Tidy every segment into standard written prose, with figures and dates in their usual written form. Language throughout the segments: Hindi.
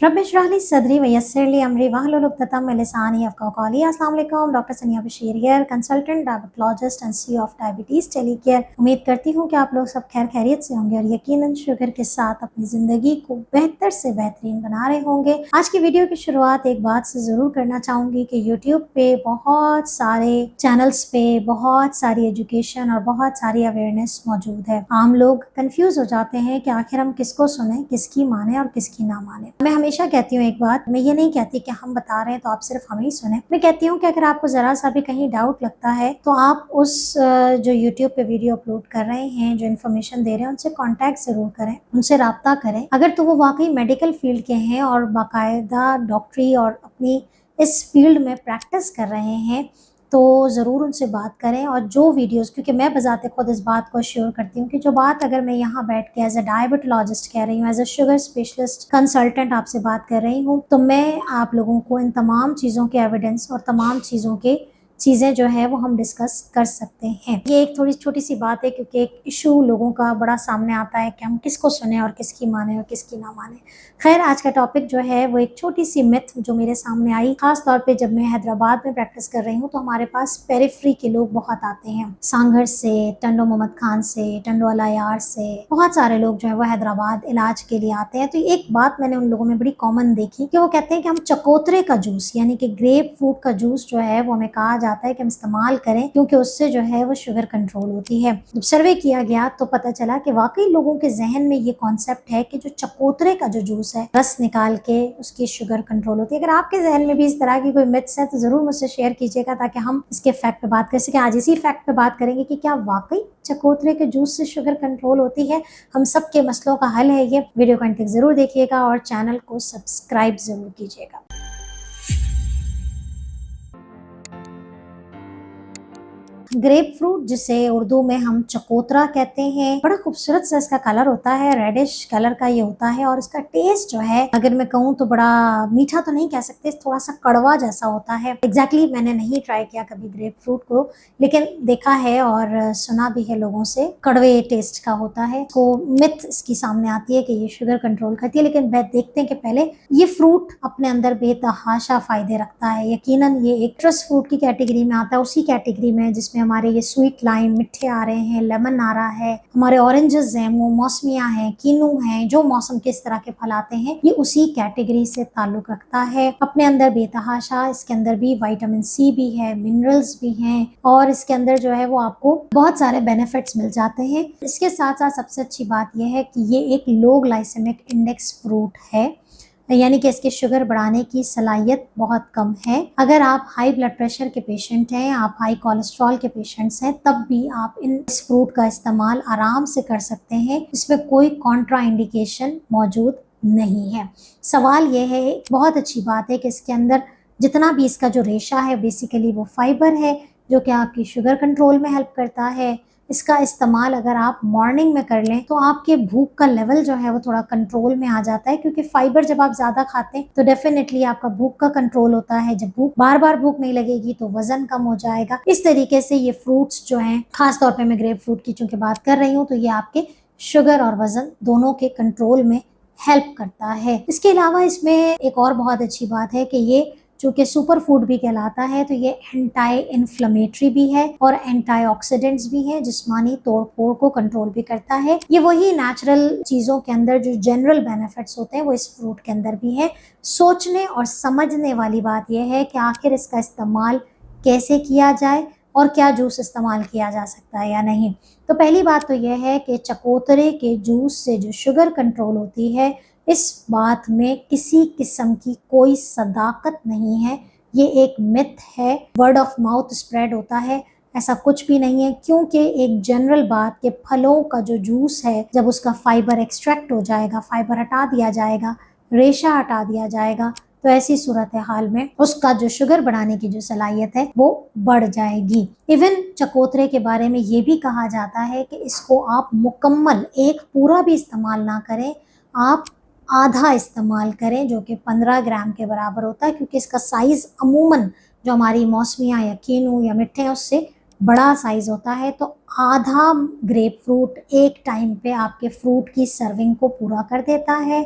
रब इश्रह ली सदरी वयस्सिर ली अमरी वहलुल उक़्दतम मिन लिसानी यफ़क़हू क़ौली। अस्सलाम वालेकुम, डॉक्टर सनिया Bashir here, consultant diabetologist and CEO of diabetes टेलीकेयर। उम्मीद करती हूँ कि आप लोग सब खैर खैरियत से होंगे और यकीनन शुगर के साथ अपनी ज़िंदगी को बेहतर से बेहतरीन बना रहे होंगे। आज की वीडियो की शुरुआत एक बात से ज़रूर करना चाहूँगी कि यूट्यूब पे बहुत सारे चैनल्स पे बहुत सारी एजुकेशन और बहुत सारी अवेयरनेस मौजूद है। आम लोग कंफ्यूज हो जाते हैं कि आखिर हम किसको सुने, किसकी माने और किसकी ना माने। मैं हमेशा कहती हूँ एक बात, मैं ये नहीं कहती कि हम बता रहे हैं तो आप सिर्फ हमें ही सुने। मैं कहती हूँ कि अगर आपको जरा सा भी कहीं डाउट लगता है तो आप उस जो यूट्यूब पे वीडियो अपलोड कर रहे हैं, जो इन्फॉर्मेशन दे रहे हैं, उनसे कांटेक्ट जरूर करें, उनसे राब्ता करें। अगर तो वो वाकई मेडिकल फील्ड के हैं और बाकायदा डॉक्टरी और अपनी इस फील्ड में प्रैक्टिस कर रहे हैं तो ज़रूर उनसे बात करें। और जो वीडियोस, क्योंकि मैं बजाते खुद इस बात को श्योर करती हूँ कि जो बात अगर मैं यहाँ बैठ के एज अ डायबिटोलॉजिस्ट कह रही हूँ, as a sugar specialist consultant आपसे बात कर रही हूँ, तो मैं आप लोगों को इन तमाम चीज़ों के एविडेंस और तमाम चीज़ें जो है वो हम डिस्कस कर सकते हैं। ये एक थोड़ी छोटी सी बात है क्योंकि एक इशू लोगों का बड़ा सामने आता है कि हम किसको सुने और किसकी माने और किसकी ना माने। खैर, आज का टॉपिक जो है वो एक छोटी सी मिथ जो मेरे सामने आई, खास तौर पे जब मैं हैदराबाद में प्रैक्टिस कर रही हूँ तो हमारे पास पेरिफ्री के लोग बहुत आते हैं। सांघर से, टंडो मोहम्मद खान से, टंडो अलायार से बहुत सारे लोग जो है वो हैदराबाद इलाज के लिए आते हैं। तो एक बात मैंने उन लोगों में बड़ी कॉमन देखी कि वो कहते हैं कि हम चकोतरे का जूस यानी कि ग्रेप फ्रूट का जूस जो है वो हमें कहा जाता है कि हम इस्तेमाल करें क्योंकि उससे जो है वो शुगर कंट्रोल होती है। जब सर्वे किया गया तो पता चला कि वाकई लोगों के जहन में ये कॉन्सेप्ट है कि जो चकोतरे का जो जूस है, रस निकाल के उसकी शुगर कंट्रोल होती है। अगर आपके जहन में भी इस तरह की कोई मिथ्स है तो जरूर मुझसे शेयर कीजिएगा ताकि हम इसके फैक्ट पे बात कर सकें। आज इसी फैक्ट पे बात करेंगे कि क्या वाकई चकोतरे के जूस से शुगर कंट्रोल होती है। हम सबके मसलों का हल है ये। वीडियो को अंत तक जरूर देखिएगा और चैनल को सब्सक्राइब जरूर कीजिएगा। ग्रेप फ्रूट, जिसे उर्दू में हम चकोतरा कहते हैं, बड़ा खूबसूरत सा इसका कलर होता है, रेडिश कलर का ये होता है और इसका टेस्ट जो है अगर मैं कहूँ तो बड़ा मीठा तो नहीं कह सकते, थोड़ा सा कड़वा जैसा होता है। एग्जैक्टली मैंने नहीं ट्राई किया कभी ग्रेप फ्रूट को, लेकिन देखा है और सुना भी है लोगों से कड़वे टेस्ट का होता है। तो मिथ इसकी सामने आती है कि ये शुगर कंट्रोल करती है, लेकिन देखते हैं कि पहले ये फ्रूट अपने अंदर बेतहाशा फायदे रखता है। यकीनन ये एक ट्रस फ्रूट की कैटेगरी में आता है, उसी कैटेगरी में जिसमें हमारे ये स्वीट लाइम मिठे आ रहे हैं, लेमन आ रहा है, हमारे ऑरेंजेस हैं, वो मौसमियां हैं, कीनू हैं, जो मौसम के इस तरह के फल आते हैं, ये उसी कैटेगरी से ताल्लुक रखता है। अपने अंदर बेतहाशा इसके अंदर भी विटामिन सी भी है, मिनरल्स भी हैं और इसके अंदर जो है वो आपको बहुत सारे बेनिफिट्स मिल जाते हैं। इसके साथ साथ सबसे अच्छी बात यह है कि ये एक लो ग्लाइसेमिक इंडेक्स फ्रूट है, यानी कि इसकी शुगर बढ़ाने की सलाहियत बहुत कम है। अगर आप हाई ब्लड प्रेशर के पेशेंट हैं, आप हाई कोलेस्ट्रॉल के पेशेंट्स हैं, तब भी आप इस फ्रूट का इस्तेमाल आराम से कर सकते हैं। इसमें कोई कॉन्ट्रा इंडिकेशन मौजूद नहीं है। सवाल यह है, बहुत अच्छी बात है कि इसके अंदर जितना भी इसका जो रेशा है बेसिकली वो फाइबर है जो कि आपकी शुगर कंट्रोल में हेल्प करता है। इसका इस्तेमाल अगर आप मॉर्निंग में कर लें तो आपके भूख का लेवल जो है वो थोड़ा कंट्रोल में आ जाता है, क्योंकि फाइबर जब आप ज्यादा खाते हैं तो डेफिनेटली आपका भूख का कंट्रोल होता है। जब बार बार भूख नहीं लगेगी तो वजन कम हो जाएगा। इस तरीके से ये फ्रूट्स जो हैं, खास तौर पे मैं ग्रेप फ्रूट की चूंकि बात कर रही हूँ, तो ये आपके शुगर और वजन दोनों के कंट्रोल में हेल्प करता है। इसके अलावा इसमें एक और बहुत अच्छी बात है कि ये चूंकि सुपर फूड भी कहलाता है तो ये एंटी इन्फ्लेमेटरी भी है और एंटीऑक्सीडेंट्स भी है, जिस्मानी तोड़फोड़ को कंट्रोल भी करता है। ये वही नेचुरल चीजों के अंदर जो जनरल बेनिफिट्स होते हैं वो इस फ्रूट के अंदर भी है। सोचने और समझने वाली बात यह है कि आखिर इसका इस्तेमाल कैसे किया जाए और क्या जूस इस्तेमाल किया जा सकता है या नहीं। तो पहली बात तो यह है कि चकोतरे के जूस से जो शुगर कंट्रोल होती है, इस बात में किसी किस्म की कोई सदाकत नहीं है। ये एक मिथ है, वर्ड ऑफ माउथ स्प्रेड होता है, ऐसा कुछ भी नहीं है। क्योंकि एक जनरल बात के फलों का जो जूस है, जब उसका फाइबर एक्सट्रैक्ट हो जाएगा, फाइबर हटा दिया जाएगा, रेशा हटा दिया जाएगा, तो ऐसी सूरत हाल में उसका जो शुगर बढ़ाने की जो सलाहियत है वो बढ़ जाएगी। इवन चकोतरे के बारे में ये भी कहा जाता है कि इसको आप मुकम्मल एक पूरा भी इस्तेमाल ना करें, आप आधा इस्तेमाल करें, जो कि 15 ग्राम के बराबर होता है, क्योंकि इसका साइज अमूमन जो हमारी मौसमियाँ या कीनू या मिठे हैं उससे बड़ा साइज होता है। तो आधा ग्रेप फ्रूट एक टाइम पे आपके फ्रूट की सर्विंग को पूरा कर देता है।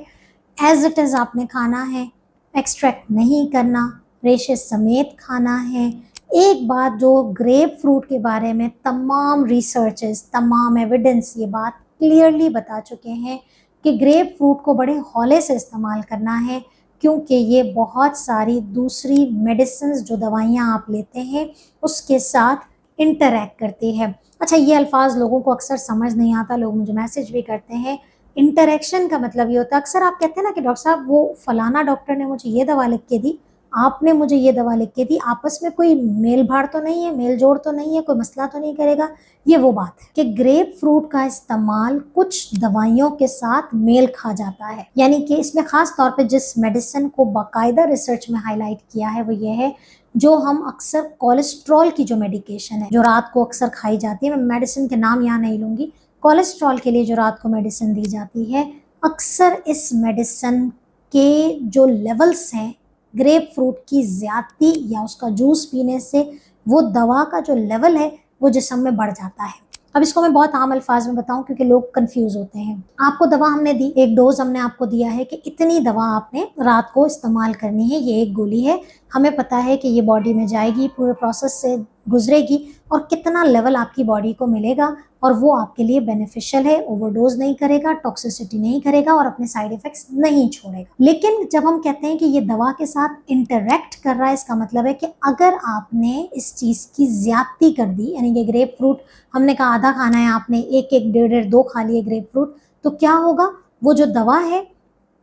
एज इट इज़ आपने खाना है, एक्सट्रैक्ट नहीं करना, रेशेस समेत खाना है। एक बात जो ग्रेप फ्रूट के बारे में तमाम रिसर्चेस, तमाम एविडेंस ये बात क्लियरली बता चुके हैं कि ग्रेप फ्रूट को बड़े हौले से इस्तेमाल करना है, क्योंकि ये बहुत सारी दूसरी मेडिसिन्स जो दवाइयाँ आप लेते हैं उसके साथ इंटरैक्ट करती है। अच्छा, ये अल्फाज लोगों को अक्सर समझ नहीं आता, लोग मुझे मैसेज भी करते हैं। इंटरैक्शन का मतलब ये होता है, अक्सर आप कहते हैं ना कि डॉक्टर साहब वो फलाना डॉक्टर ने मुझे ये दवा लिख के दी, आपने मुझे ये दवा लिख के दी, आपस में कोई मेल भाड़ तो नहीं है, मेल जोड़ तो नहीं है, कोई मसला तो नहीं करेगा। ये वो बात है कि ग्रेप फ्रूट का इस्तेमाल कुछ दवाइयों के साथ मेल खा जाता है। यानी कि इसमें खास तौर पे जिस मेडिसिन को बाकायदा रिसर्च में हाईलाइट किया है वो ये है, जो हम अक्सर कोलेस्ट्रॉल की जो मेडिकेशन है जो रात को अक्सर खाई जाती है, मैं मेडिसिन के नाम यहाँ नहीं लूँगी, कोलेस्ट्रॉल के लिए जो रात को मेडिसिन दी जाती है, अक्सर इस मेडिसिन के जो लेवल्स हैं ग्रेप फ्रूट की ज़्यादती या उसका जूस पीने से वो दवा का जो लेवल है वो जिस्म में बढ़ जाता है। अब इसको मैं बहुत आम अल्फाज में बताऊं क्योंकि लोग कंफ्यूज होते हैं। आपको दवा हमने दी, एक डोज हमने आपको दिया है कि इतनी दवा आपने रात को इस्तेमाल करनी है, ये एक गोली है, हमें पता है कि ये बॉडी में जाएगी, पूरे प्रोसेस से गुजरेगी और कितना लेवल आपकी बॉडी को मिलेगा और वो आपके लिए बेनिफिशियल है, ओवरडोज नहीं करेगा, टॉक्सिसिटी नहीं करेगा और अपने साइड इफेक्ट्स नहीं छोड़ेगा। लेकिन जब हम कहते हैं कि ये दवा के साथ इंटरैक्ट कर रहा है, इसका मतलब है कि अगर आपने इस चीज़ की ज्यादती कर दी, यानी कि ग्रेप फ्रूट हमने कहा आधा खाना है, आपने एक एक डेढ़ डेढ़ 2 खा लिए ग्रेप फ्रूट, तो क्या होगा, वो जो दवा है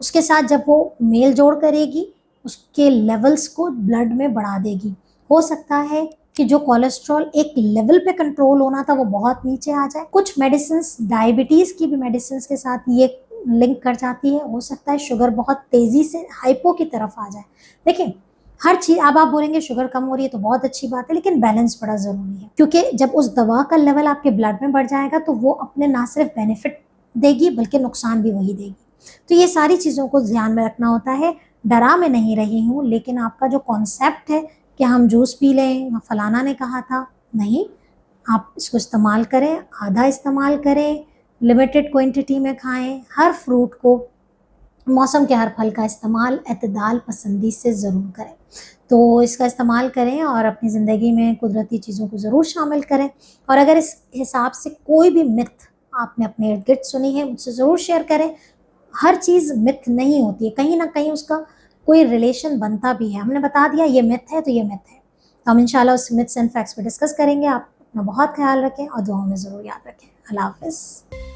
उसके साथ जब वो मेल जोड़ करेगी उसके लेवल्स को ब्लड में बढ़ा देगी। हो सकता है कि जो कोलेस्ट्रॉल एक लेवल पे कंट्रोल होना था वो बहुत नीचे आ जाए। कुछ मेडिसिन, डायबिटीज़ की भी मेडिसिन के साथ ये लिंक कर जाती है, हो सकता है शुगर बहुत तेज़ी से हाइपो की तरफ आ जाए। देखिए, हर चीज़, अब आप बोलेंगे शुगर कम हो रही है तो बहुत अच्छी बात है, लेकिन बैलेंस बड़ा ज़रूरी है, क्योंकि जब उस दवा का लेवल आपके ब्लड में बढ़ जाएगा तो वो अपने ना सिर्फ बेनिफिट देगी बल्कि नुकसान भी वही देगी। तो ये सारी चीज़ों को ध्यान में रखना होता है। डरा मैं नहीं रही हूँ, लेकिन आपका जो कॉन्सेप्ट है कि हम जूस पी लें, फलाना ने कहा था, नहीं, आप इसको इस्तेमाल करें, आधा इस्तेमाल करें, लिमिटेड क्वांटिटी में खाएं, हर फ्रूट को, मौसम के हर फल का इस्तेमाल एतदाल पसंदी से ज़रूर करें। तो इसका इस्तेमाल करें और अपनी ज़िंदगी में कुदरती चीज़ों को ज़रूर शामिल करें। और अगर इस हिसाब से कोई भी मिथ आपने अपने इर्द गिर्द सुनी है मुझसे ज़रूर शेयर करें। हर चीज़ मिथ नहीं होती है, कहीं ना कहीं उसका कोई रिलेशन बनता भी है। हमने बता दिया ये मिथ है तो ये मिथ है, तो हम इंशाल्लाह उस मिथ्स एंड फैक्ट्स पे डिस्कस करेंगे। आप अपना बहुत ख्याल रखें और दुआओं में ज़रूर याद रखें। अल्लाह हाफ़िज़।